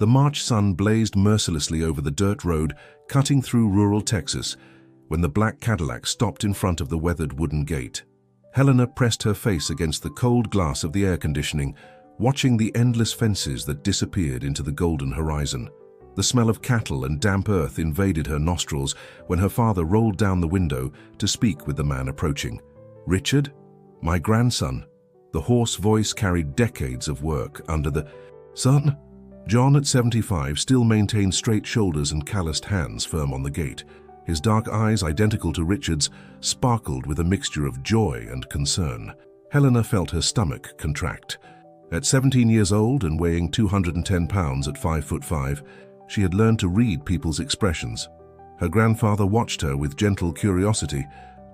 The March sun blazed mercilessly over the dirt road, cutting through rural Texas, when the black Cadillac stopped in front of the weathered wooden gate. Helena pressed her face against the cold glass of the air conditioning, watching the endless fences that disappeared into the golden horizon. The smell of cattle and damp earth invaded her nostrils when her father rolled down the window to speak with the man approaching. "Richard? My grandson." The hoarse voice carried decades of work under the... "Son?" John, at 75, still maintained straight shoulders and calloused hands firm on the gate. His dark eyes, identical to Richard's, sparkled with a mixture of joy and concern. Helena felt her stomach contract. At 17 years old and weighing 210 pounds at 5'5", she had learned to read people's expressions. Her grandfather watched her with gentle curiosity,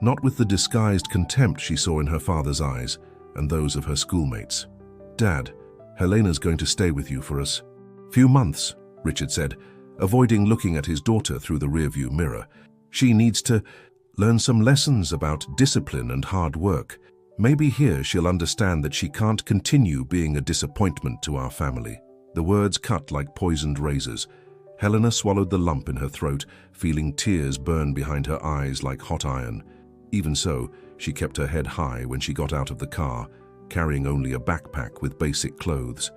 not with the disguised contempt she saw in her father's eyes and those of her schoolmates. "Dad, Helena's going to stay with you for us." "Few months," Richard said, avoiding looking at his daughter through the rearview mirror. "She needs to learn some lessons about discipline and hard work. Maybe here she'll understand that she can't continue being a disappointment to our family." The words cut like poisoned razors. Helena swallowed the lump in her throat, feeling tears burn behind her eyes like hot iron. Even so, she kept her head high when she got out of the car, carrying only a backpack with basic clothes.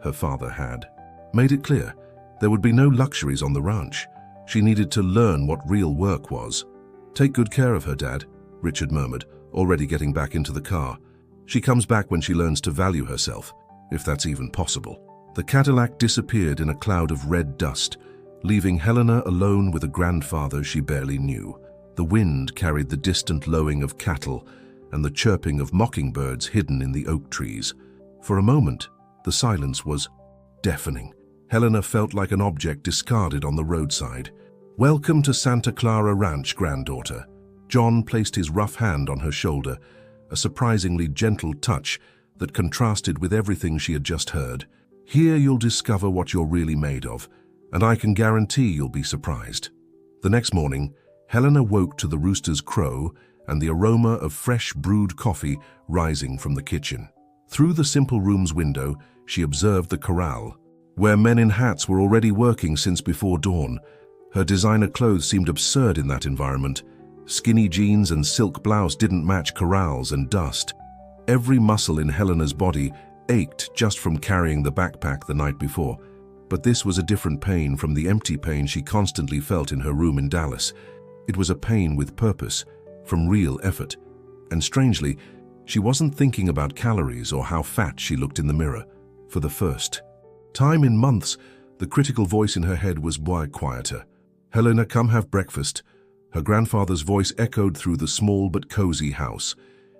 Her father had made it clear there would be no luxuries on the ranch. She needed to learn what real work was. "Take good care of her, Dad," Richard murmured, already getting back into the car. "She comes back when she learns to value herself, if that's even possible." The Cadillac disappeared in a cloud of red dust, leaving Helena alone with a grandfather she barely knew. The wind carried the distant lowing of cattle and the chirping of mockingbirds hidden in the oak trees. For a moment, the silence was deafening. Helena felt like an object discarded on the roadside. "Welcome to Santa Clara Ranch, granddaughter." John placed his rough hand on her shoulder, a surprisingly gentle touch that contrasted with everything she had just heard. "Here you'll discover what you're really made of, and I can guarantee you'll be surprised." The next morning, Helena woke to the rooster's crow and the aroma of fresh brewed coffee rising from the kitchen. Through the simple room's window, she observed the corral, where men in hats were already working since before dawn. Her designer clothes seemed absurd in that environment. Skinny jeans and silk blouse didn't match corrals and dust. Every muscle in Helena's body ached just from carrying the backpack the night before. But this was a different pain from the empty pain she constantly felt in her room in Dallas. It was a pain with purpose, from real effort. And strangely, she wasn't thinking about calories or how fat she looked in the mirror. For the first time in months, the critical voice in her head was quieter. "Helena, come have breakfast." Her grandfather's voice echoed through the small but cozy house.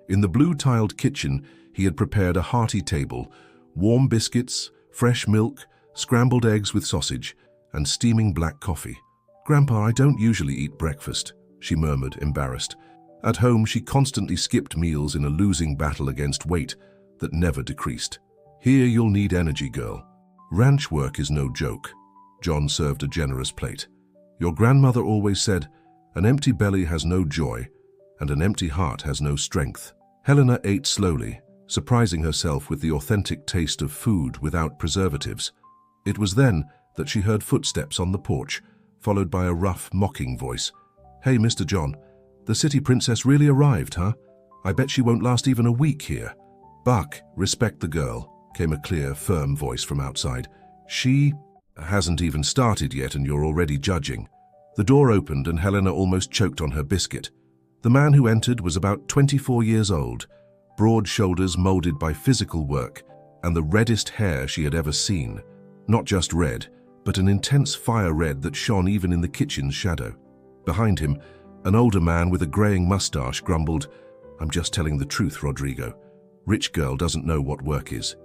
In the blue-tiled kitchen, he had prepared a hearty table, warm biscuits, fresh milk, scrambled eggs with sausage, and steaming black coffee. "Grandpa, I don't usually eat breakfast," she murmured, embarrassed. At home, she constantly skipped meals in a losing battle against weight that never decreased. "Here you'll need energy, girl. Ranch work is no joke." John served a generous plate. "Your grandmother always said, an empty belly has no joy, and an empty heart has no strength." Helena ate slowly, surprising herself with the authentic taste of food without preservatives. It was then that she heard footsteps on the porch, followed by a rough, mocking voice. "Hey, Mr. John, the city princess really arrived, huh? I bet she won't last even a week here." "Buck, respect the girl," came a clear, firm voice from outside. "She hasn't even started yet and you're already judging." The door opened and Helena almost choked on her biscuit. The man who entered was about 24 years old, broad shoulders molded by physical work, and the reddest hair she had ever seen. Not just red, but an intense fire red that shone even in the kitchen's shadow. Behind him, an older man with a graying mustache grumbled, "I'm just telling the truth, Rodrigo. Rich girl doesn't know what work is."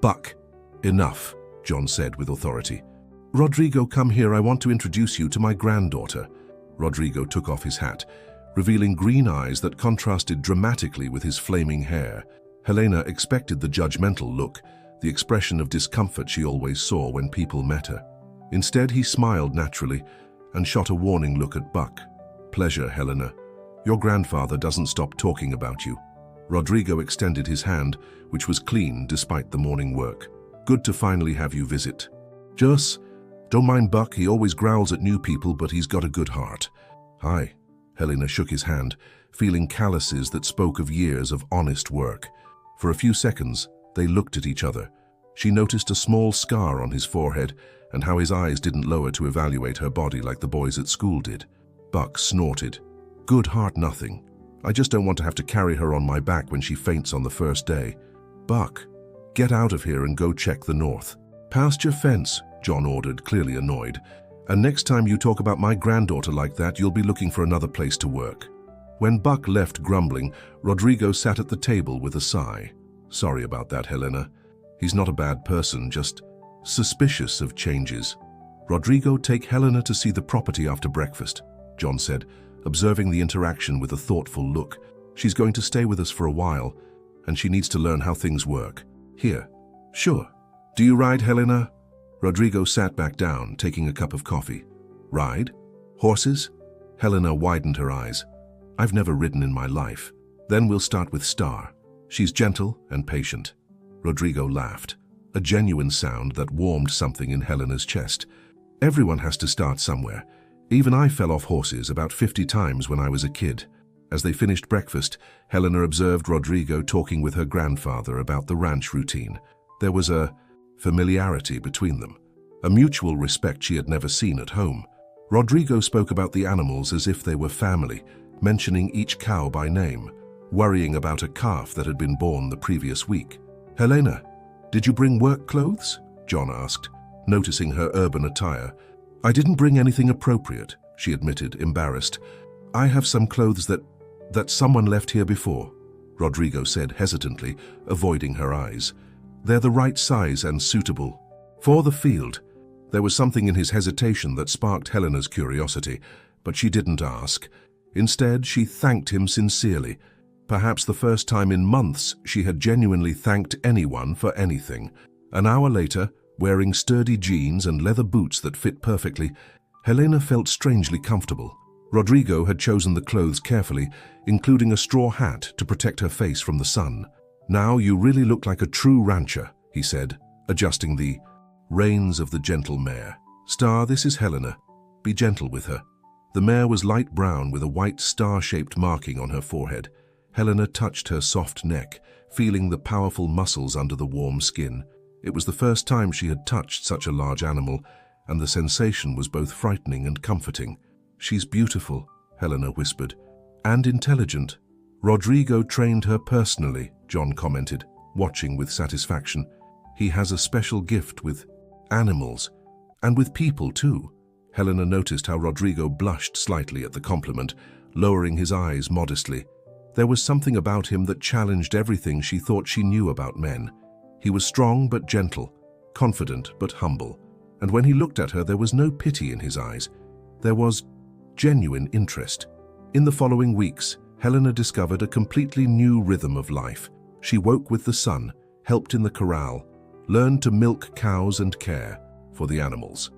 "Buck, enough," John said with authority. "Rodrigo, come here. I want to introduce you to my granddaughter." Rodrigo took off his hat, revealing green eyes that contrasted dramatically with his flaming hair. Helena expected the judgmental look, the expression of discomfort she always saw when people met her. Instead, he smiled naturally and shot a warning look at Buck. "Pleasure, Helena. Your grandfather doesn't stop talking about you." Rodrigo extended his hand, which was clean despite the morning work. "Good to finally have you visit." "Just Don't mind Buck, he always growls at new people, but he's got a good heart. Hi. Helena shook his hand, feeling calluses that spoke of years of honest work. For a few seconds, they looked at each other. She noticed a small scar on his forehead and how his eyes didn't lower to evaluate her body like the boys at school did. Buck snorted. Good heart nothing. I just don't want to have to carry her on my back when she faints on the first day. Buck, get out of here and go check the north. Past your fence, John ordered, clearly annoyed. And next time you talk about my granddaughter like that, you'll be looking for another place to work. When Buck left grumbling, Rodrigo sat at the table with a sigh. Sorry about that, Helena. He's not a bad person, just suspicious of changes. Rodrigo, take Helena to see the property after breakfast, John said, observing the interaction with a thoughtful look. She's going to stay with us for a while, and she needs to learn how things work. Here. Sure. Do you ride, Helena? Rodrigo sat back down, taking a cup of coffee. Ride? Horses? Helena widened her eyes. I've never ridden in my life. Then we'll start with Star. She's gentle and patient. Rodrigo laughed, a genuine sound that warmed something in Helena's chest. Everyone has to start somewhere. Even I fell off horses about 50 times when I was a kid. As they finished breakfast, Helena observed Rodrigo talking with her grandfather about the ranch routine. There was a familiarity between them, a mutual respect she had never seen at home. Rodrigo spoke about the animals as if they were family, mentioning each cow by name, worrying about a calf that had been born the previous week. Helena, did you bring work clothes? John asked, noticing her urban attire. I didn't bring anything appropriate, she admitted, embarrassed. I have some clothes that someone left here before, Rodrigo said hesitantly, avoiding her eyes. They're the right size and suitable for the field. There was something in his hesitation that sparked Helena's curiosity, but she didn't ask. Instead, she thanked him sincerely. Perhaps the first time in months she had genuinely thanked anyone for anything. An hour later, wearing sturdy jeans and leather boots that fit perfectly, Helena felt strangely comfortable. Rodrigo had chosen the clothes carefully, including a straw hat to protect her face from the sun. Now you really look like a true rancher, he said, adjusting the reins of the gentle mare. Star, this is Helena. Be gentle with her. The mare was light brown with a white star-shaped marking on her forehead. Helena touched her soft neck, feeling the powerful muscles under the warm skin. It was the first time she had touched such a large animal, and the sensation was both frightening and comforting. She's beautiful, Helena whispered, and intelligent. Rodrigo trained her personally, John commented, watching with satisfaction. He has a special gift with animals, and with people too. Helena noticed how Rodrigo blushed slightly at the compliment, lowering his eyes modestly. There was something about him that challenged everything she thought she knew about men. He was strong but gentle, confident but humble, and when he looked at her there was no pity in his eyes. There was genuine interest. In the following weeks, Helena discovered a completely new rhythm of life. She woke with the sun, helped in the corral, learned to milk cows and care for the animals.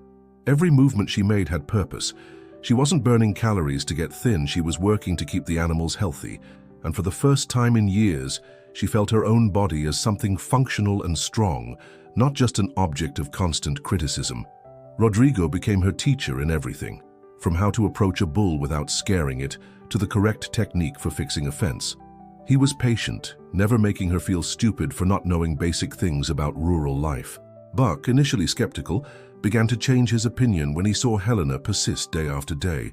Every movement she made had purpose. She wasn't burning calories to get thin, she was working to keep the animals healthy. And for the first time in years, she felt her own body as something functional and strong, not just an object of constant criticism. Rodrigo became her teacher in everything, from how to approach a bull without scaring it to the correct technique for fixing a fence. He was patient, never making her feel stupid for not knowing basic things about rural life. Buck, initially skeptical, began to change his opinion when he saw Helena persist day after day,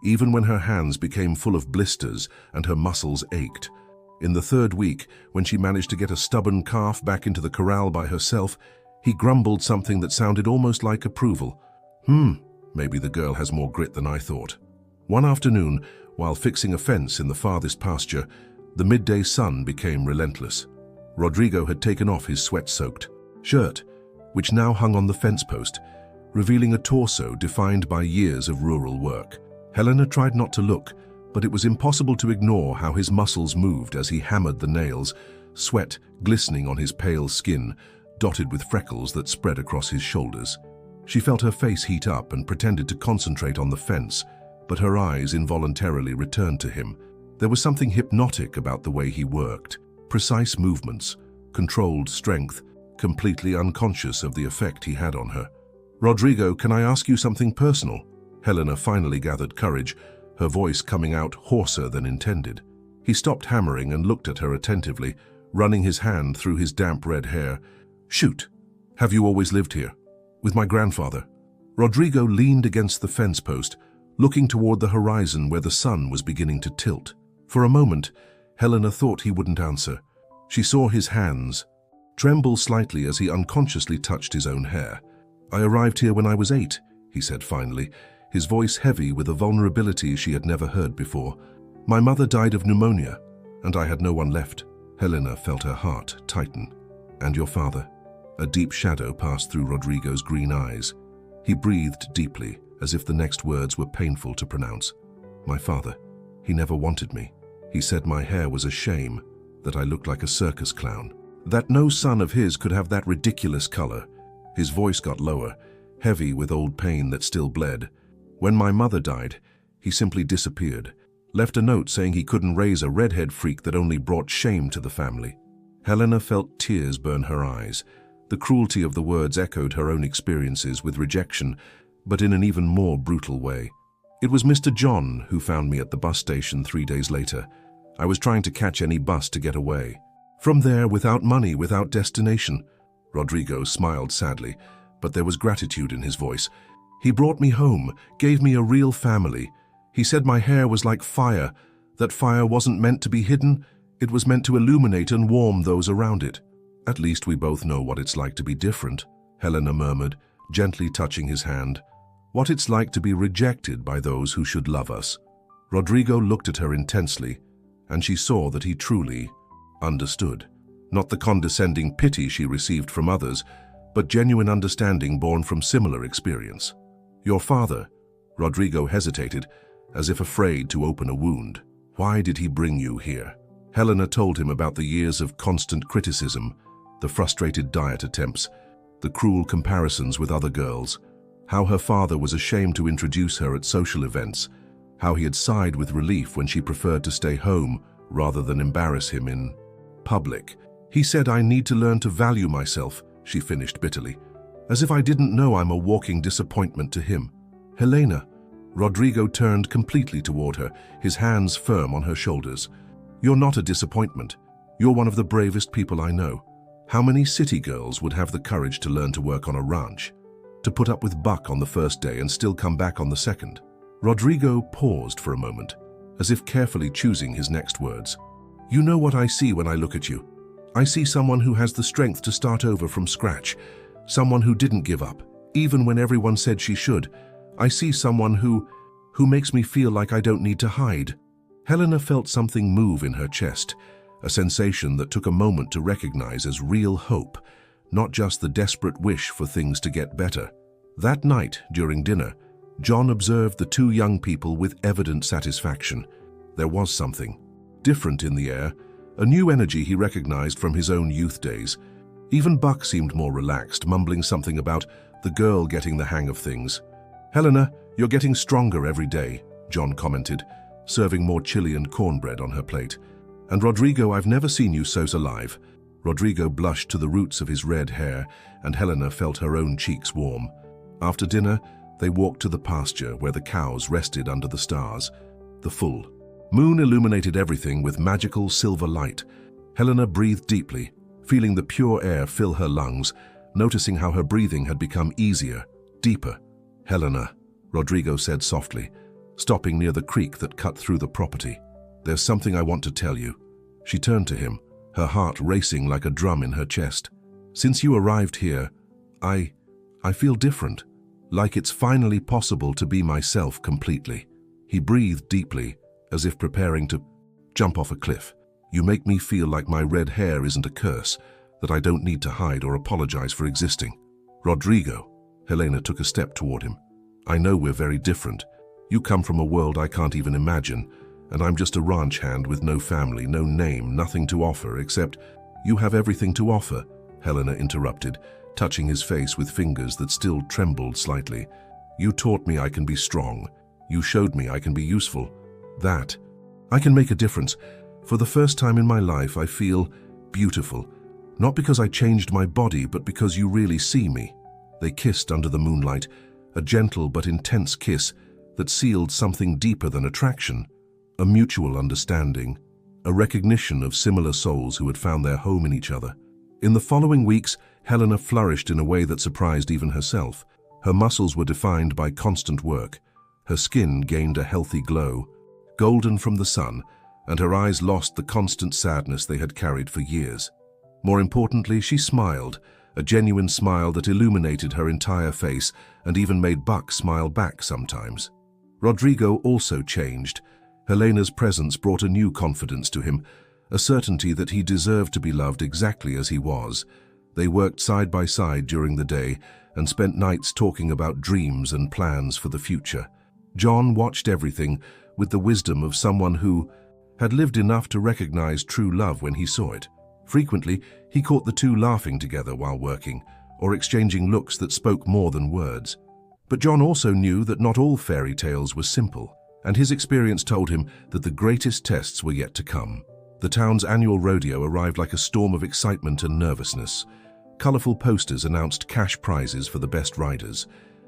even when her hands became full of blisters and her muscles ached. In the third week, when she managed to get a stubborn calf back into the corral by herself, he grumbled something that sounded almost like approval. Maybe the girl has more grit than I thought. One afternoon, while fixing a fence in the farthest pasture, the midday sun became relentless. Rodrigo had taken off his sweat-soaked shirt, which now hung on the fence post, revealing a torso defined by years of rural work. Helena tried not to look, but it was impossible to ignore how his muscles moved as he hammered the nails, sweat glistening on his pale skin, dotted with freckles that spread across his shoulders. She felt her face heat up and pretended to concentrate on the fence, but her eyes involuntarily returned to him. There was something hypnotic about the way he worked. Precise movements, controlled strength, completely unconscious of the effect he had on her. "Rodrigo, can I ask you something personal?" Helena finally gathered courage, her voice coming out hoarser than intended. He stopped hammering and looked at her attentively, running his hand through his damp red hair. "Shoot. Have you always lived here? With my grandfather?" Rodrigo leaned against the fence post, looking toward the horizon where the sun was beginning to tilt. For a moment, Helena thought he wouldn't answer. She saw his hands tremble slightly as he unconsciously touched his own hair. "I arrived here when I was 8, he said finally, his voice heavy with a vulnerability she had never heard before. "My mother died of pneumonia, and I had no one left." Helena felt her heart tighten. "And your father?" A deep shadow passed through Rodrigo's green eyes. He breathed deeply, as if the next words were painful to pronounce. "My father, he never wanted me. He said my hair was a shame, that I looked like a circus clown. That no son of his could have that ridiculous color." His voice got lower, heavy with old pain that still bled. "When my mother died, he simply disappeared. Left a note saying he couldn't raise a redhead freak that only brought shame to the family." Helena felt tears burn her eyes. The cruelty of the words echoed her own experiences with rejection, but in an even more brutal way. "It was Mr. John who found me at the bus station 3 days later. I was trying to catch any bus to get away. From there, without money, without destination." Rodrigo smiled sadly, but there was gratitude in his voice. "He brought me home, gave me a real family. He said my hair was like fire, that fire wasn't meant to be hidden, it was meant to illuminate and warm those around it." "At least we both know what it's like to be different," Helena murmured, gently touching his hand. "What it's like to be rejected by those who should love us." Rodrigo looked at her intensely, and she saw that he truly understood. Not the condescending pity she received from others, but genuine understanding born from similar experience. "Your father," Rodrigo hesitated, as if afraid to open a wound. "Why did he bring you here?" Helena told him about the years of constant criticism, the frustrated diet attempts, the cruel comparisons with other girls, how her father was ashamed to introduce her at social events, how he had sighed with relief when she preferred to stay home rather than embarrass him in public. "He said I need to learn to value myself," she finished bitterly, "as if I didn't know I'm a walking disappointment to him." "Helena." Rodrigo turned completely toward her, his hands firm on her shoulders. "You're not a disappointment. You're one of the bravest people I know. How many city girls would have the courage to learn to work on a ranch, to put up with Buck on the first day and still come back on the second?" Rodrigo paused for a moment, as if carefully choosing his next words. "You know what I see when I look at you. I see someone who has the strength to start over from scratch, someone who didn't give up, even when everyone said she should. I see someone who makes me feel like I don't need to hide." Helena felt something move in her chest, a sensation that took a moment to recognize as real hope, not just the desperate wish for things to get better. That night, during dinner, John observed the two young people with evident satisfaction. There was something different in the air, a new energy he recognized from his own youth days. Even Buck seemed more relaxed, mumbling something about the girl getting the hang of things. "Helena, you're getting stronger every day," John commented, serving more chili and cornbread on her plate. "And Rodrigo, I've never seen you so alive." Rodrigo blushed to the roots of his red hair, and Helena felt her own cheeks warm. After dinner, they walked to the pasture where the cows rested under the stars. The full moon illuminated everything with magical silver light. Helena breathed deeply, feeling the pure air fill her lungs, noticing how her breathing had become easier, deeper. "Helena," Rodrigo said softly, stopping near the creek that cut through the property. "There's something I want to tell you." She turned to him, her heart racing like a drum in her chest. "Since you arrived here, I feel different, like it's finally possible to be myself completely." He breathed deeply, as if preparing to jump off a cliff. "You make me feel like my red hair isn't a curse, that I don't need to hide or apologize for existing." "Rodrigo," Helena took a step toward him. "I know we're very different. You come from a world I can't even imagine, and I'm just a ranch hand with no family, no name, nothing to offer except—" "You have everything to offer," Helena interrupted, touching his face with fingers that still trembled slightly. "You taught me I can be strong. You showed me I can be useful. That I can make a difference. For the first time in my life, I feel beautiful. Not because I changed my body, but because you really see me. They kissed under the moonlight, a gentle but intense kiss that sealed something deeper than attraction, a mutual understanding, a recognition of similar souls who had found their home in each other. In the following weeks, Helena flourished in a way that surprised even herself. Her muscles were defined by constant work. Her skin gained a healthy glow, golden from the sun, and her eyes lost the constant sadness they had carried for years. More importantly, she smiled, a genuine smile that illuminated her entire face and even made Buck smile back sometimes. Rodrigo also changed. Helena's presence brought a new confidence to him, a certainty that he deserved to be loved exactly as he was. They worked side by side during the day and spent nights talking about dreams and plans for the future. John watched everything with the wisdom of someone who had lived enough to recognize true love when he saw it. Frequently, he caught the two laughing together while working, or exchanging looks that spoke more than words. But John also knew that not all fairy tales were simple, and his experience told him that the greatest tests were yet to come. The town's annual rodeo arrived like a storm of excitement and nervousness. Colorful posters announced cash prizes for the best riders,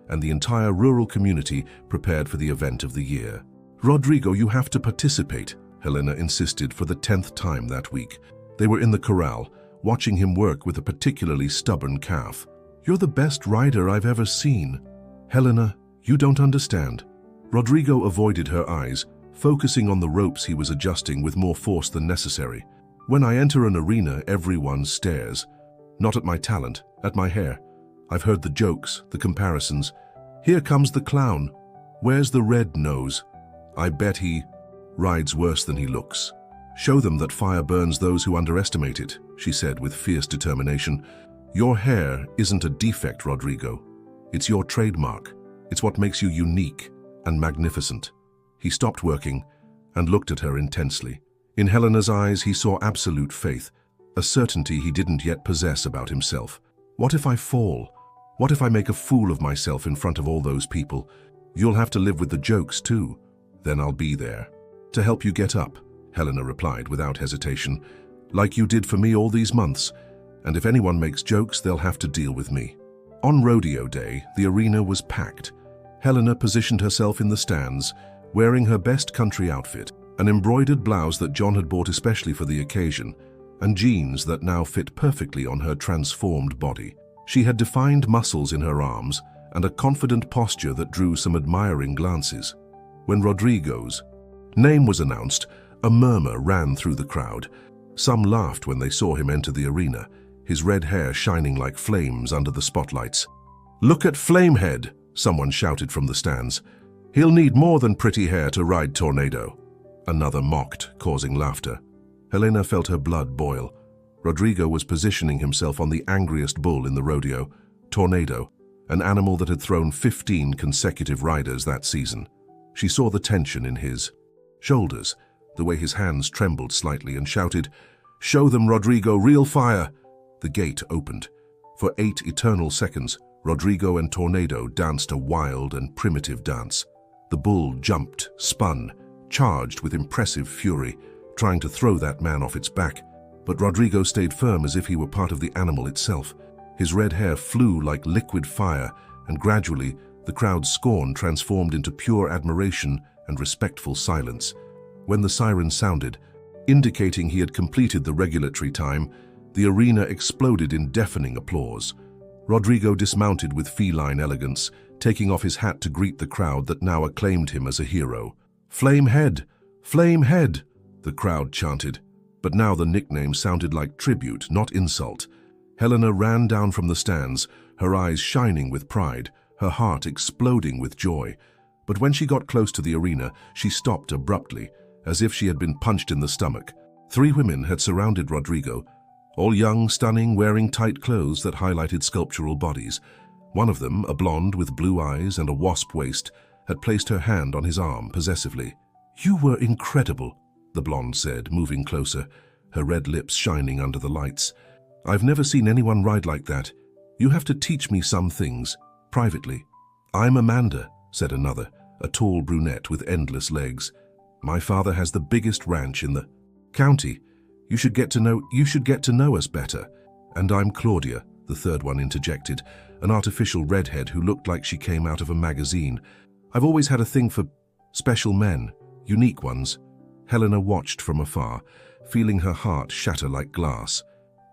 and the entire rural community prepared for the event of the year. "Rodrigo, you have to participate," Helena insisted for the 10th time that week. They were in the corral, watching him work with a particularly stubborn calf. "You're the best rider I've ever seen." "Helena, you don't understand." Rodrigo avoided her eyes, focusing on the ropes he was adjusting with more force than necessary. "When I enter an arena, everyone stares. Not at my talent, at my hair. I've heard the jokes, the comparisons. Here comes the clown. Where's the red nose? I bet he rides worse than he looks. Show them that fire burns those who underestimate it," she said with fierce determination. "Your hair isn't a defect, Rodrigo. It's your trademark. It's what makes you unique and magnificent." He stopped working and looked at her intensely. In Helena's eyes, he saw absolute faith, a certainty he didn't yet possess about himself. "What if I fall? What if I make a fool of myself in front of all those people? You'll have to live with the jokes too. Then I'll be there to help you get up," Helena replied without hesitation. "Like you did for me all these months. And if anyone makes jokes, they'll have to deal with me." On rodeo day, the arena was packed. Helena positioned herself in the stands, wearing her best country outfit, an embroidered blouse that John had bought especially for the occasion, and jeans that now fit perfectly on her transformed body. She had defined muscles in her arms and a confident posture that drew some admiring glances. When Rodrigo's name was announced, a murmur ran through the crowd. Some laughed when they saw him enter the arena, his red hair shining like flames under the spotlights. "Look at Flamehead," someone shouted from the stands. "He'll need more than pretty hair to ride Tornado." Another mocked, causing laughter. Helena felt her blood boil. Rodrigo was positioning himself on the angriest bull in the rodeo, Tornado, an animal that had thrown 15 consecutive riders that season. She saw the tension in his shoulders, the way his hands trembled slightly, and shouted, "Show them, Rodrigo, real fire!" The gate opened. For 8 eternal seconds, Rodrigo and Tornado danced a wild and primitive dance. The bull jumped, spun, charged with impressive fury, trying to throw that man off its back. But Rodrigo stayed firm as if he were part of the animal itself. His red hair flew like liquid fire, and gradually the crowd's scorn transformed into pure admiration and respectful silence. When the siren sounded, indicating he had completed the regulatory time, the arena exploded in deafening applause. Rodrigo dismounted with feline elegance, taking off his hat to greet the crowd that now acclaimed him as a hero. "Flamehead! Flamehead!" the crowd chanted, but now the nickname sounded like tribute, not insult. Helena ran down from the stands, her eyes shining with pride, her heart exploding with joy. But when she got close to the arena, she stopped abruptly, as if she had been punched in the stomach. 3 women had surrounded Rodrigo, all young, stunning, wearing tight clothes that highlighted sculptural bodies. One of them, a blonde with blue eyes and a wasp waist, had placed her hand on his arm possessively. "You were incredible," the blonde said, moving closer, her red lips shining under the lights. "I've never seen anyone ride like that. You have to teach me some things, privately." "I'm Amanda," said another, a tall brunette with endless legs. "My father has the biggest ranch in the county. You should get to know us better." "And I'm Claudia," the third one interjected, an artificial redhead who looked like she came out of a magazine. I've always had a thing for special men, unique ones. Helena watched from afar, feeling her heart shatter like glass.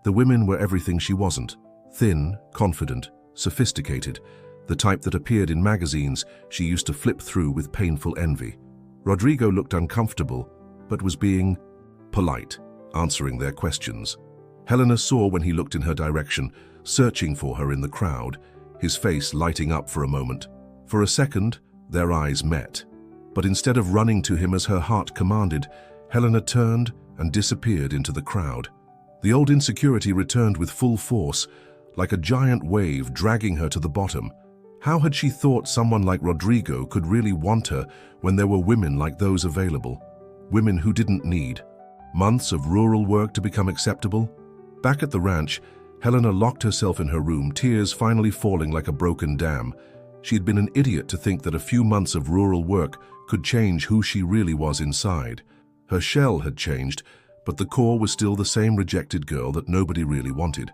The women were everything she wasn't. Thin, confident, sophisticated, the type that appeared in magazines she used to flip through with painful envy. Rodrigo looked uncomfortable, but was being polite, answering their questions. Helena saw when he looked in her direction, searching for her in the crowd, his face lighting up for a moment. For a second, their eyes met. But instead of running to him as her heart commanded, Helena turned and disappeared into the crowd. The old insecurity returned with full force, like a giant wave dragging her to the bottom. How had she thought someone like Rodrigo could really want her when there were women like those available? Women who didn't need months of rural work to become acceptable? Back at the ranch, Helena locked herself in her room, tears finally falling like a broken dam. She'd been an idiot to think that a few months of rural work could change who she really was inside. Her shell had changed, but the core was still the same rejected girl that nobody really wanted.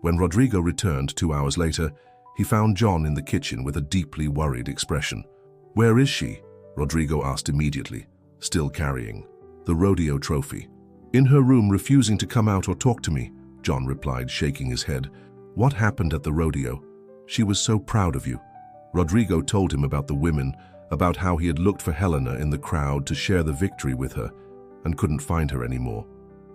When Rodrigo returned 2 hours later, he found John in the kitchen with a deeply worried expression. "Where is she?" Rodrigo asked immediately, still carrying the rodeo trophy. "In her room, refusing to come out or talk to me," John replied, shaking his head. "What happened at the rodeo? She was so proud of you." Rodrigo told him about the women, about how he had looked for Helena in the crowd to share the victory with her, and couldn't find her anymore.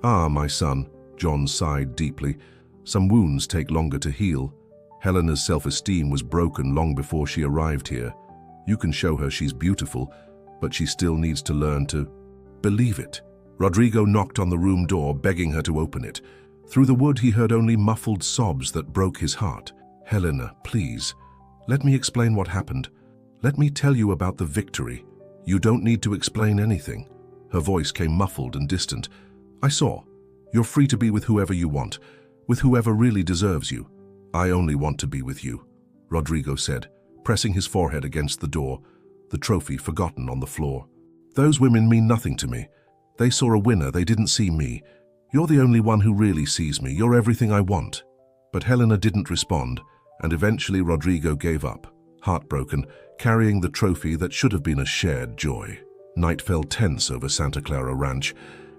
"Ah, my son," John sighed deeply. "Some wounds take longer to heal. Helena's self-esteem was broken long before she arrived here. You can show her she's beautiful, but she still needs to learn to believe it." Rodrigo knocked on the room door, begging her to open it. Through the wood he heard only muffled sobs that broke his heart. "Helena, please. Let me explain what happened. Let me tell you about the victory. You don't need to explain anything." Her voice came muffled and distant. "I saw. You're free to be with whoever you want, with whoever really deserves you." "I only want to be with you," Rodrigo said, pressing his forehead against the door, the trophy forgotten on the floor. "Those women mean nothing to me. They saw a winner, they didn't see me. You're the only one who really sees me. You're everything I want." But Helena didn't respond, and eventually Rodrigo gave up, heartbroken, carrying the trophy that should have been a shared joy. Night fell tense over Santa Clara Ranch,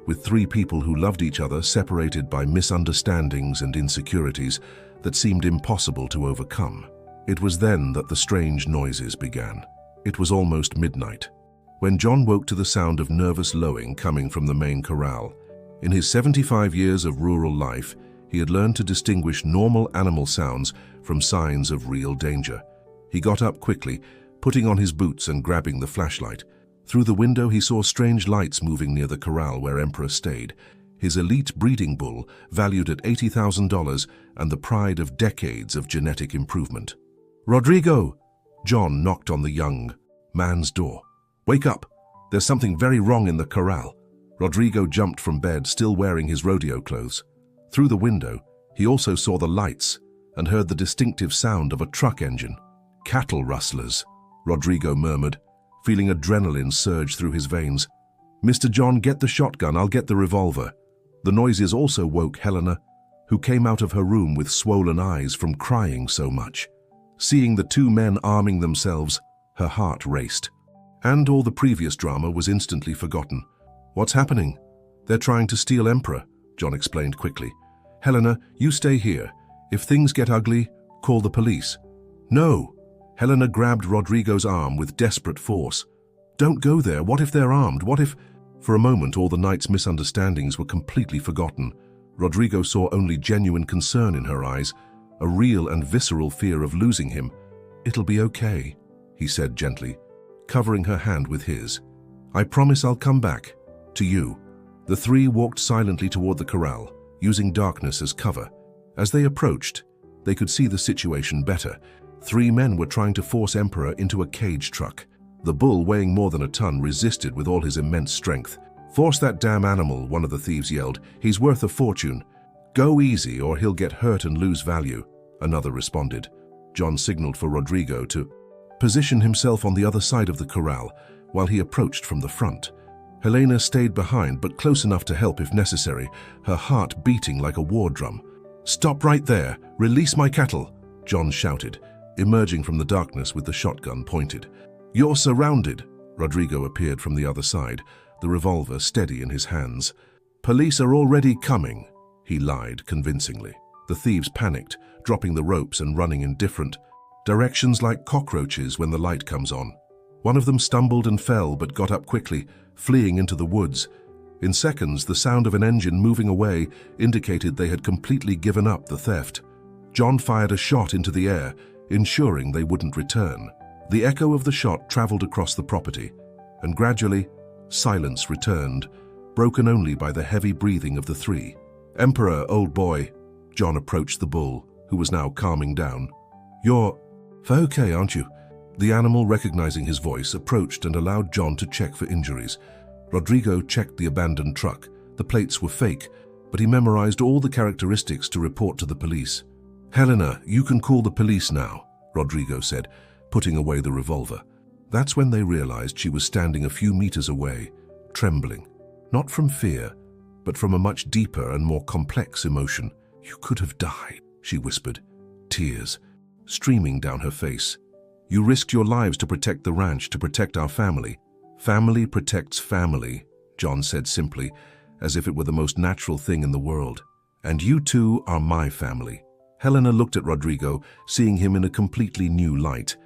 with 3 people who loved each other separated by misunderstandings and insecurities that seemed impossible to overcome. It was then that the strange noises began. It was almost midnight, when John woke to the sound of nervous lowing coming from the main corral. In his 75 years of rural life, he had learned to distinguish normal animal sounds from signs of real danger. He got up quickly, putting on his boots and grabbing the flashlight. Through the window he saw strange lights moving near the corral where Emperor stayed, his elite breeding bull valued at $80,000 and the pride of decades of genetic improvement. "Rodrigo!" John knocked on the young man's door. "Wake up! There's something very wrong in the corral." Rodrigo jumped from bed, still wearing his rodeo clothes. Through the window, he also saw the lights and heard the distinctive sound of a truck engine. "Cattle rustlers," Rodrigo murmured, feeling adrenaline surge through his veins. "Mr. John, get the shotgun, I'll get the revolver." The noises also woke Helena, who came out of her room with swollen eyes from crying so much. Seeing the 2 men arming themselves, her heart raced. And all the previous drama was instantly forgotten. "What's happening?" "They're trying to steal Emperor," John explained quickly. "Helena, you stay here. If things get ugly, call the police." "No!" Helena grabbed Rodrigo's arm with desperate force. "Don't go there. What if they're armed? What if—" For a moment, all the night's misunderstandings were completely forgotten. Rodrigo saw only genuine concern in her eyes, a real and visceral fear of losing him. "It'll be okay," he said gently, covering her hand with his. "I promise I'll come back. To you." The 3 walked silently toward the corral, using darkness as cover. As they approached, they could see the situation better. 3 men were trying to force Emperor into a cage truck. The bull, weighing more than a ton, resisted with all his immense strength. "Force that damn animal," one of the thieves yelled. "He's worth a fortune." "Go easy or he'll get hurt and lose value," another responded. John signaled for Rodrigo to position himself on the other side of the corral while he approached from the front. Helena stayed behind, but close enough to help if necessary, her heart beating like a war drum. "Stop right there! Release my cattle!" John shouted, emerging from the darkness with the shotgun pointed. "You're surrounded!" Rodrigo appeared from the other side, the revolver steady in his hands. "Police are already coming," he lied convincingly. The thieves panicked, dropping the ropes and running in different directions like cockroaches when the light comes on. One of them stumbled and fell but got up quickly, fleeing into the woods. In seconds, the sound of an engine moving away indicated they had completely given up the theft. John fired a shot into the air, ensuring they wouldn't return. The echo of the shot traveled across the property, and gradually, silence returned, broken only by the heavy breathing of the three. "Emperor, old boy," John approached the bull, who was now calming down. "You're okay, aren't you?" The animal, recognizing his voice, approached and allowed John to check for injuries. Rodrigo checked the abandoned truck. The plates were fake, but he memorized all the characteristics to report to the police. "Helena, you can call the police now," Rodrigo said, putting away the revolver. That's when they realized she was standing a few meters away, trembling. Not from fear, but from a much deeper and more complex emotion. "You could have died," she whispered, tears streaming down her face. "You risked your lives to protect the ranch, to protect our family." "Family protects family," John said simply, as if it were the most natural thing in the world. "And you two are my family." Helena looked at Rodrigo, seeing him in a completely new light.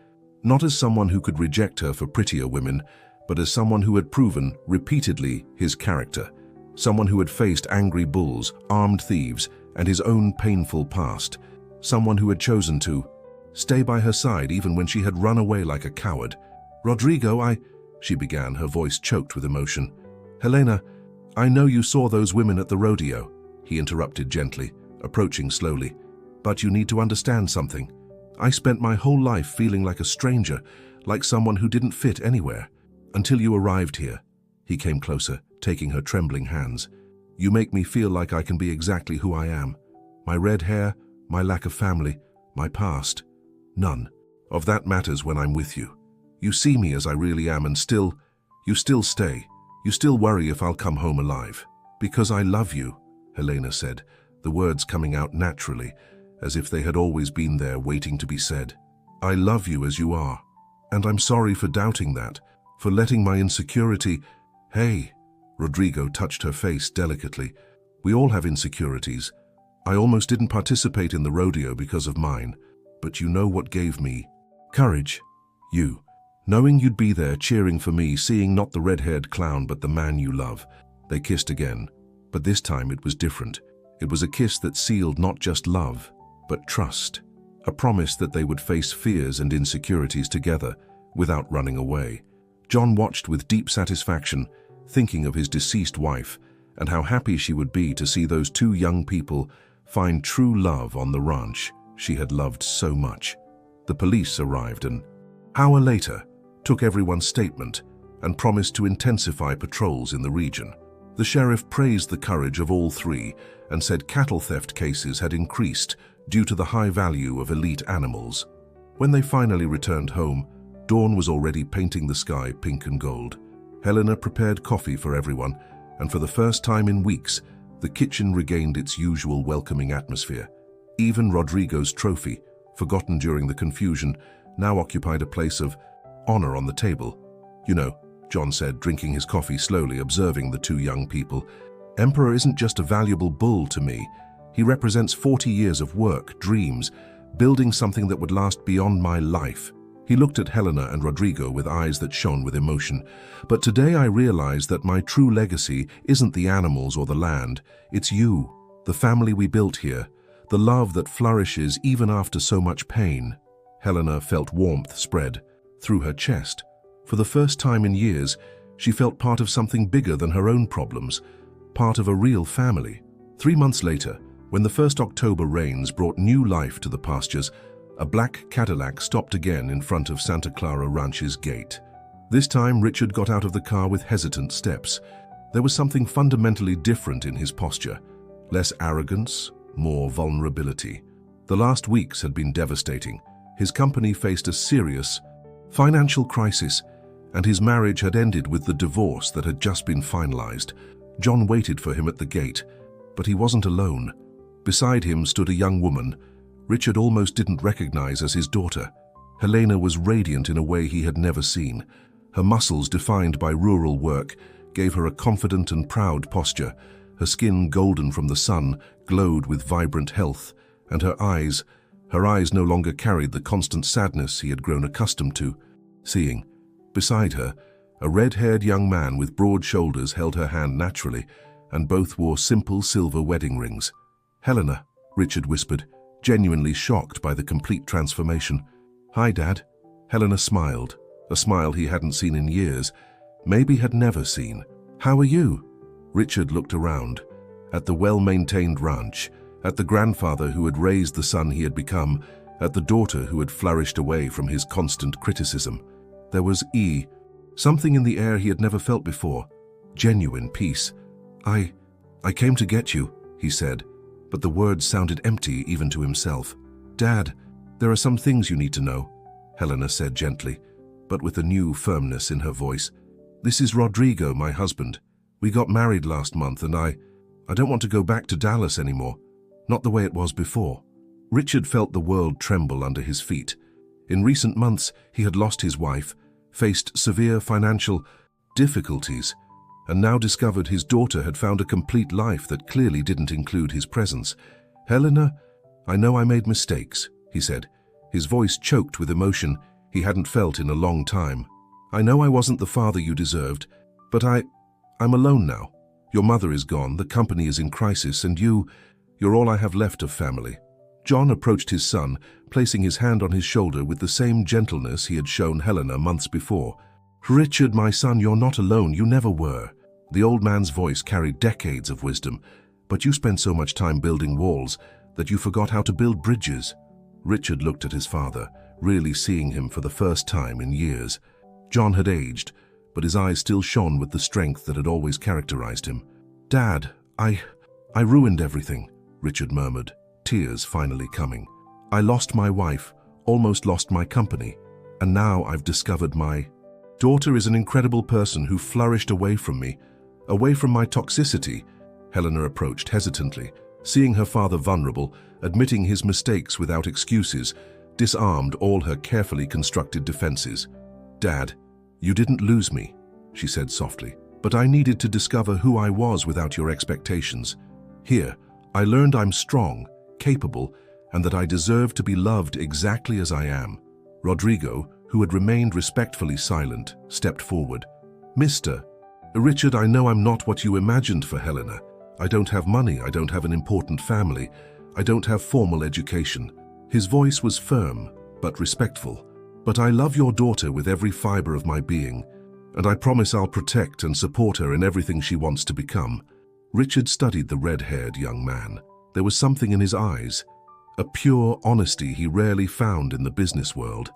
Not as someone who could reject her for prettier women, but as someone who had proven, repeatedly, his character. Someone who had faced angry bulls, armed thieves, and his own painful past. Someone who had chosen to stay by her side even when she had run away like a coward. "Rodrigo, she began, her voice choked with emotion. "Helena, I know you saw those women at the rodeo," he interrupted gently, approaching slowly. "But you need to understand something. I spent my whole life feeling like a stranger, like someone who didn't fit anywhere. Until you arrived here." He came closer, taking her trembling hands. "You make me feel like I can be exactly who I am. My red hair, my lack of family, my past. None of that matters when I'm with you. You see me as I really am, and you still stay. You still worry if I'll come home alive. Because I love you," Helena said, the words coming out naturally, as if they had always been there waiting to be said. "I love you as you are. And I'm sorry for doubting that, for letting my insecurity—" "Hey," Rodrigo touched her face delicately. "We all have insecurities. I almost didn't participate in the rodeo because of mine, but you know what gave me courage? You. Knowing you'd be there cheering for me, seeing not the red-haired clown but the man you love." They kissed again, but this time it was different. It was a kiss that sealed not just love, but trust. A promise that they would face fears and insecurities together, without running away. John watched with deep satisfaction, thinking of his deceased wife, and how happy she would be to see those two young people find true love on the ranch she had loved so much. The police arrived and, hour later, took everyone's statement and promised to intensify patrols in the region. The sheriff praised the courage of all three and said cattle theft cases had increased due to the high value of elite animals. When they finally returned home, dawn was already painting the sky pink and gold. Helena prepared coffee for everyone, and for the first time in weeks, the kitchen regained its usual welcoming atmosphere. Even Rodrigo's trophy, forgotten during the confusion, now occupied a place of honor on the table. "You know," John said, drinking his coffee slowly, observing the two young people, "Emperor isn't just a valuable bull to me. He represents 40 years of work, dreams, building something that would last beyond my life." He looked at Helena and Rodrigo with eyes that shone with emotion. "But today I realize that my true legacy isn't the animals or the land. It's you, the family we built here, the love that flourishes even after so much pain." Helena felt warmth spread through her chest. For the first time in years, she felt part of something bigger than her own problems, part of a real family. 3 months later, when the first October rains brought new life to the pastures, a black Cadillac stopped again in front of Santa Clara Ranch's gate. This time, Richard got out of the car with hesitant steps. There was something fundamentally different in his posture. Less arrogance, more vulnerability. The last weeks had been devastating. His company faced a serious financial crisis, and his marriage had ended with the divorce that had just been finalized. John waited for him at the gate, but he wasn't alone. Beside him stood a young woman Richard almost didn't recognize as his daughter. Helena was radiant in a way he had never seen. Her muscles, defined by rural work, gave her a confident and proud posture. Her skin, golden from the sun, glowed with vibrant health, and her eyes no longer carried the constant sadness he had grown accustomed to seeing. Beside her, a red-haired young man with broad shoulders held her hand naturally, and both wore simple silver wedding rings. "Helena," Richard whispered, genuinely shocked by the complete transformation. "Hi, Dad." Helena smiled, a smile he hadn't seen in years, maybe had never seen. "How are you?" Richard looked around, at the well-maintained ranch, at the grandfather who had raised the son he had become, at the daughter who had flourished away from his constant criticism. There was something in the air he had never felt before, genuine peace. I came to get you," he said, but the words sounded empty even to himself. "Dad, there are some things you need to know," Helena said gently, but with a new firmness in her voice. "This is Rodrigo, my husband. We got married last month, and I don't want to go back to Dallas anymore. Not the way it was before." Richard felt the world tremble under his feet. In recent months, he had lost his wife, faced severe financial difficulties, and now discovered his daughter had found a complete life that clearly didn't include his presence. "Helena, I know I made mistakes," he said, his voice choked with emotion he hadn't felt in a long time. "I know I wasn't the father you deserved, but I'm alone now. Your mother is gone, the company is in crisis, and you're all I have left of family." John approached his son, placing his hand on his shoulder with the same gentleness he had shown Helena months before. "Richard, my son, you're not alone, you never were." The old man's voice carried decades of wisdom, "but you spent so much time building walls that you forgot how to build bridges." Richard looked at his father, really seeing him for the first time in years. John had aged, but his eyes still shone with the strength that had always characterized him. "Dad, I ruined everything," Richard murmured, tears finally coming. "I lost my wife, almost lost my company, and now I've discovered my daughter is an incredible person who flourished away from me, away from my toxicity." Helena approached hesitantly, seeing her father vulnerable, admitting his mistakes without excuses, disarmed all her carefully constructed defenses. "Dad, you didn't lose me," she said softly, "but I needed to discover who I was without your expectations. Here, I learned I'm strong, capable, and that I deserve to be loved exactly as I am." Rodrigo, who had remained respectfully silent, stepped forward. "Mr. Richard, I know I'm not what you imagined for Helena. I don't have money, I don't have an important family, I don't have formal education." His voice was firm, but respectful. "But I love your daughter with every fiber of my being, and I promise I'll protect and support her in everything she wants to become." Richard studied the red-haired young man. There was something in his eyes, a pure honesty he rarely found in the business world.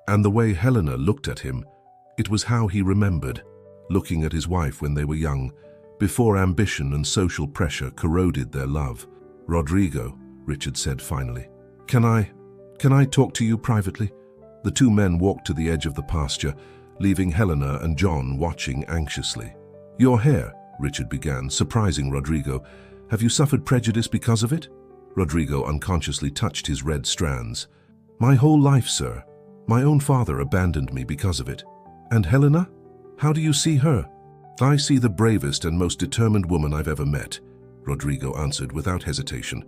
And the way Helena looked at him, it was how he remembered, looking at his wife when they were young, before ambition and social pressure corroded their love. "Rodrigo," Richard said finally, Can I talk to you privately?" The two men walked to the edge of the pasture, leaving Helena and John watching anxiously. "Your hair," Richard began, surprising Rodrigo. "Have you suffered prejudice because of it?" Rodrigo unconsciously touched his red strands. "My whole life, sir. My own father abandoned me because of it." "And Helena? How do you see her?" "I see the bravest and most determined woman I've ever met," Rodrigo answered without hesitation.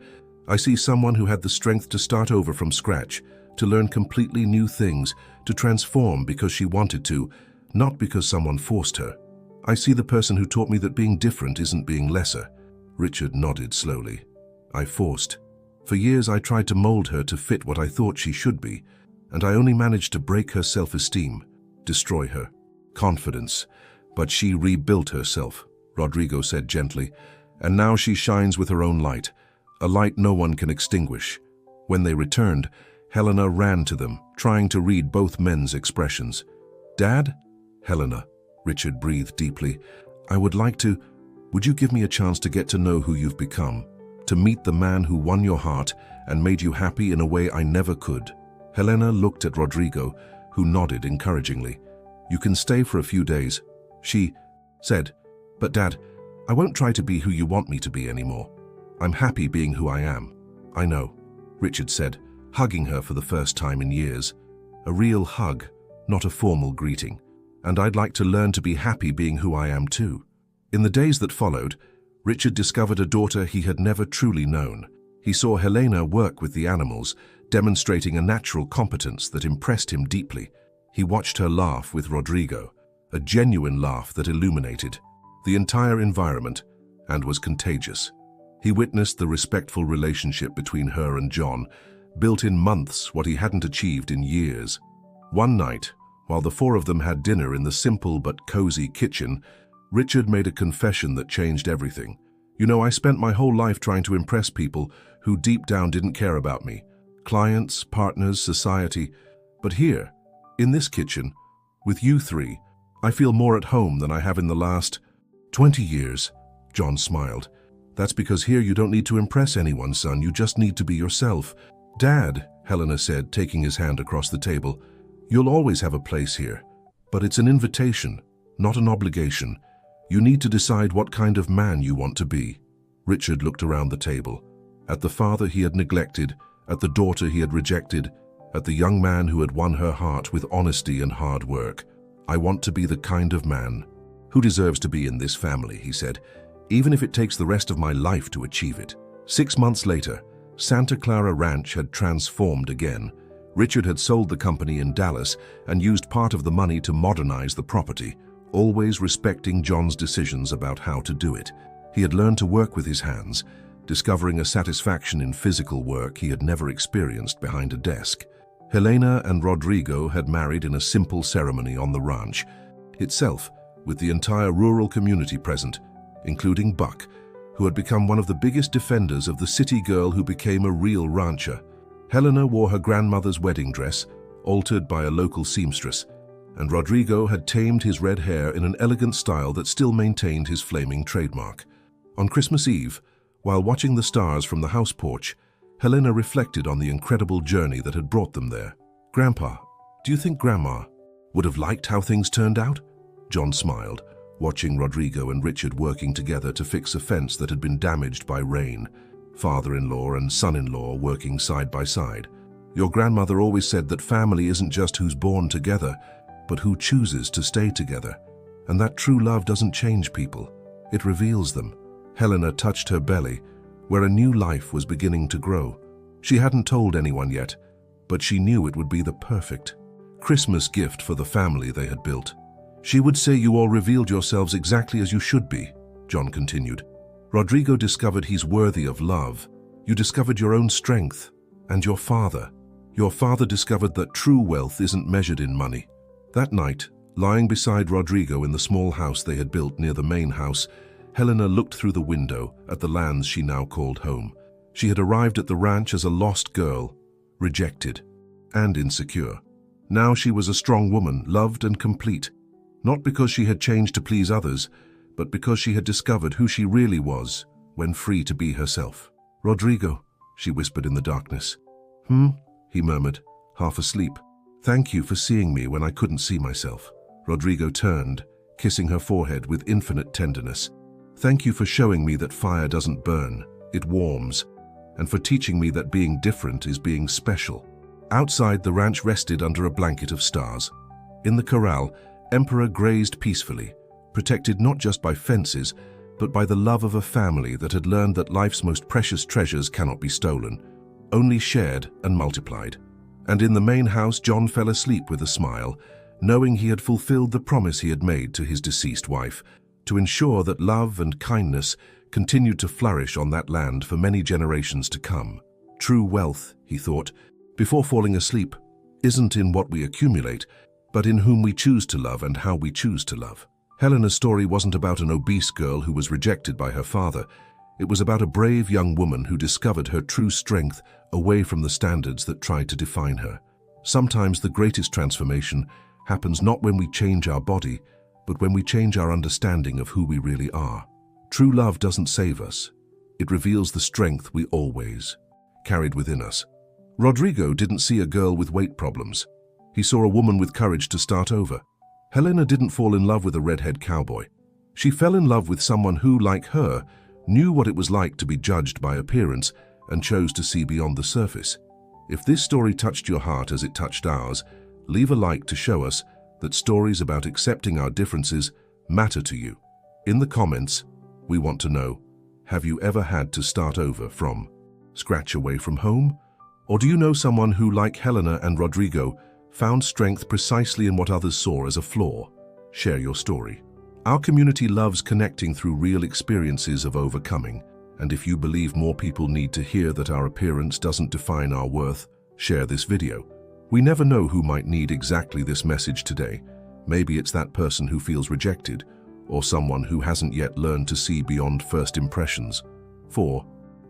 "I see someone who had the strength to start over from scratch, to learn completely new things, to transform because she wanted to, not because someone forced her. I see the person who taught me that being different isn't being lesser." Richard nodded slowly. "I forced. For years I tried to mold her to fit what I thought she should be, and I only managed to break her self-esteem, destroy her confidence. But she rebuilt herself," Rodrigo said gently, "and now she shines with her own light, a light no one can extinguish." When they returned, Helena ran to them, trying to read both men's expressions. "Dad?" "Helena," Richard breathed deeply, would you give me a chance to get to know who you've become, to meet the man who won your heart and made you happy in a way I never could?" Helena looked at Rodrigo, who nodded encouragingly. "You can stay for a few days," she said. "But Dad, I won't try to be who you want me to be anymore." I'm happy being who I am. I know, Richard said, hugging her for the first time in years. A real hug, not a formal greeting. And I'd like to learn to be happy being who I am too. In the days that followed, Richard discovered a daughter he had never truly known. He saw Helena work with the animals, demonstrating a natural competence that impressed him deeply. He watched her laugh with Rodrigo, a genuine laugh that illuminated the entire environment and was contagious. He witnessed the respectful relationship between her and John, built in months what he hadn't achieved in years. One night, while the four of them had dinner in the simple but cozy kitchen, Richard made a confession that changed everything. You know, I spent my whole life trying to impress people who deep down didn't care about me. Clients, partners, society. But here, in this kitchen, with you three, I feel more at home than I have in the last 20 years, John smiled. That's because here you don't need to impress anyone, son. You just need to be yourself. Dad, Helena said, taking his hand across the table, you'll always have a place here. But it's an invitation, not an obligation. You need to decide what kind of man you want to be. Richard looked around the table, at the father he had neglected, at the daughter he had rejected, at the young man who had won her heart with honesty and hard work. I want to be the kind of man who deserves to be in this family, he said, even if it takes the rest of my life to achieve it. 6 months later, Santa Clara Ranch had transformed again. Richard had sold the company in Dallas and used part of the money to modernize the property, always respecting John's decisions about how to do it. He had learned to work with his hands, discovering a satisfaction in physical work he had never experienced behind a desk. Helena and Rodrigo had married in a simple ceremony on the ranch itself, with the entire rural community present, including Buck, who had become one of the biggest defenders of the city girl who became a real rancher. Helena wore her grandmother's wedding dress, altered by a local seamstress, and Rodrigo had tamed his red hair in an elegant style that still maintained his flaming trademark. On Christmas Eve, while watching the stars from the house porch, Helena reflected on the incredible journey that had brought them there. Grandpa, do you think Grandma would have liked how things turned out? John smiled, watching Rodrigo and Richard working together to fix a fence that had been damaged by rain. Father-in-law and son-in-law working side by side. Your grandmother always said that family isn't just who's born together, but who chooses to stay together. And that true love doesn't change people. It reveals them. Helena touched her belly, where a new life was beginning to grow. She hadn't told anyone yet, but she knew it would be the perfect Christmas gift for the family they had built. She would say you all revealed yourselves exactly as you should be, John continued. Rodrigo discovered he's worthy of love. You discovered your own strength. And your father. Your father discovered that true wealth isn't measured in money. That night, lying beside Rodrigo in the small house they had built near the main house, Helena looked through the window at the lands she now called home. She had arrived at the ranch as a lost girl, rejected and insecure. Now she was a strong woman, loved and complete, not because she had changed to please others, but because she had discovered who she really was when free to be herself. Rodrigo, she whispered in the darkness. He murmured, half asleep. Thank you for seeing me when I couldn't see myself. Rodrigo turned, kissing her forehead with infinite tenderness. Thank you for showing me that fire doesn't burn, it warms, and for teaching me that being different is being special. Outside, the ranch rested under a blanket of stars. In the corral, Emperor grazed peacefully, protected not just by fences, but by the love of a family that had learned that life's most precious treasures cannot be stolen, only shared and multiplied. And in the main house, John fell asleep with a smile, knowing he had fulfilled the promise he had made to his deceased wife, to ensure that love and kindness continued to flourish on that land for many generations to come. True wealth, he thought, before falling asleep, isn't in what we accumulate, but in whom we choose to love and how we choose to love. Helena's story wasn't about an obese girl who was rejected by her father. It was about a brave young woman who discovered her true strength away from the standards that tried to define her. Sometimes the greatest transformation happens not when we change our body, but when we change our understanding of who we really are. True love doesn't save us. It reveals the strength we always carried within us. Rodrigo didn't see a girl with weight problems. He saw a woman with courage to start over. Helena didn't fall in love with a redhead cowboy. She fell in love with someone who, like her, knew what it was like to be judged by appearance, and chose to see beyond the surface. If this story touched your heart as it touched ours, leave a like to show us that stories about accepting our differences matter to you. In the comments, we want to know, have you ever had to start over from scratch away from home? Or do you know someone who, like Helena and Rodrigo, found strength precisely in what others saw as a flaw? Share your story. Our community loves connecting through real experiences of overcoming, and if you believe more people need to hear that our appearance doesn't define our worth, share this video. We never know who might need exactly this message today. Maybe it's that person who feels rejected, or someone who hasn't yet learned to see beyond first impressions. 4.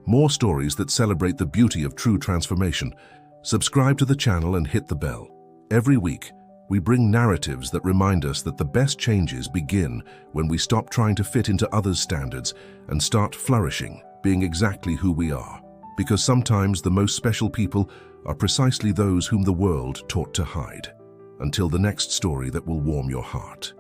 More stories that celebrate the beauty of true transformation. Subscribe to the channel and hit the bell. Every week, we bring narratives that remind us that the best changes begin when we stop trying to fit into others' standards and start flourishing, being exactly who we are. Because sometimes the most special people are precisely those whom the world taught to hide. Until the next story that will warm your heart.